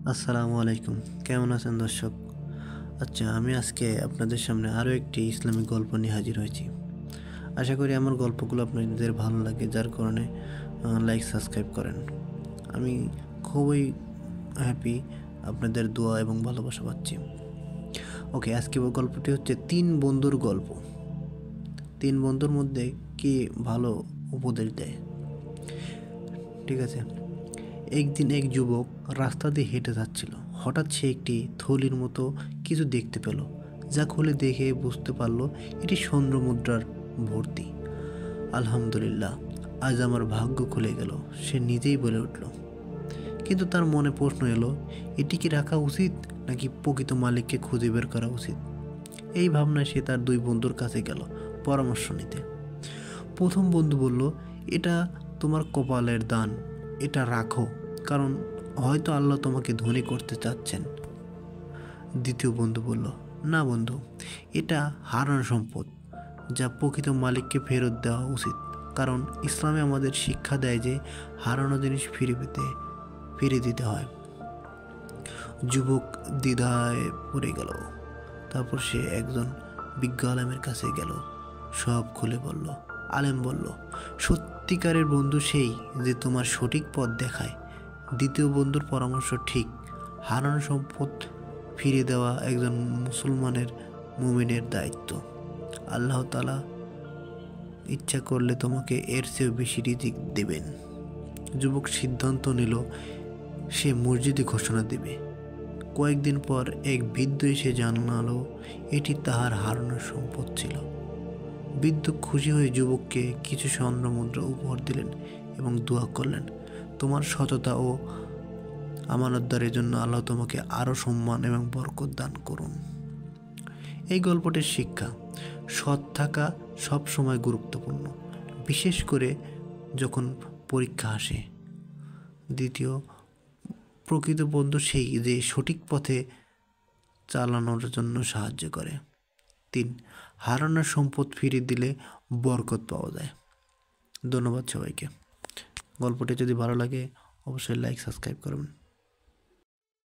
আসসালামু আলাইকুম। কেমন আছেন দর্শক? আচ্ছা, আমি আজকে আপনাদের সামনে আরও একটি ইসলামিক গল্প নিয়ে হাজির হয়েছি। আশা করি আমার গল্পগুলো আপনাদের ভালো লাগে, যার কারণে লাইক সাবস্ক্রাইব করেন। আমি খুবই হ্যাপি, আপনাদের দোয়া এবং ভালোবাসা পাচ্ছি। ওকে, আজকে গল্পটি হচ্ছে 3 বন্ধুর গল্প। 3 বন্ধুর মধ্যে কে ভালো উপদেশ দেয়। ঠিক আছে। একদিন এক যুবক রাস্তা দিয়ে হেঁটে যাচ্ছিল। হঠাৎ সে একটি থলির মতো কিছু দেখতে পেল, যা খুলে দেখে বুঝতে পারল এটি স্বর্ণ মুদ্রার ভর্তি। আলহামদুলিল্লাহ, আজ আমার ভাগ্য খুলে গেল, সে নিজেই বলে উঠল। কিন্তু তার মনে প্রশ্ন এলো, এটি কি রাখা উচিত নাকি প্রকৃত মালিককে খুঁজে বের করা উচিত? এই ভাবনায় সে তার 2 বন্ধুর কাছে গেল পরামর্শ নিতে। প্রথম বন্ধু বলল, এটা তোমার কপালের দান, এটা রাখো, কারণ হয়তো আল্লাহ তোমাকে ধনী করতে চাচ্ছেন। দ্বিতীয় বন্ধু বলল, না বন্ধু, এটা হারানো সম্পদ, যা প্রকৃত মালিককে ফেরত দেওয়া উচিত, কারণ ইসলামে আমাদের শিক্ষা দেয় যে হারানো জিনিস ফিরে দিতে হয়। যুবক দ্বিধায় পড়ে গেল। তারপর সে একজন বিজ্ঞ আলেমের কাছে গেল, সব খুলে বলল। আলেম বলল, সত্যিকারের বন্ধু সেই যে তোমার সঠিক পথ দেখায়। দ্বিতীয় বন্ধুর পরামর্শ ঠিক, হারানো সম্পদ ফিরে দেওয়া একজন মুমিনের দায়িত্ব। আল্লাহ তাআলা ইচ্ছা করলে তোমাকে এর চেয়েও বেশি রিজিক দেবেন। যুবক সিদ্ধান্ত নিল সে মসজিদে ঘোষণা দেবে। কয়েকদিন পর এক বৃদ্ধ এসে জানালো এটি তাহার হারানো সম্পদ ছিল। বৃদ্ধ খুশি হয়ে যুবককে কিছু স্বর্ণ মুদ্রা উপহার দিলেন এবং দোয়া করলেন, তোমার সততা ও আমানতদারের জন্য আল্লাহ তোমাকে আরও সম্মান এবং বরকত দান করুন। এই গল্পটির শিক্ষা, সৎ থাকা সব সময় গুরুত্বপূর্ণ, বিশেষ করে যখন পরীক্ষা আসে। দ্বিতীয়, প্রকৃত বন্ধু সেই যে সঠিক পথে চালানোর জন্য সাহায্য করে। 3, হারানোর সম্পদ ফিরিয়ে দিলে বরকত পাওয়া যায়। ধন্যবাদ সবাইকে। গল্পটি যদি ভালো লাগে অবশ্যই লাইক সাবস্ক্রাইব করবেন।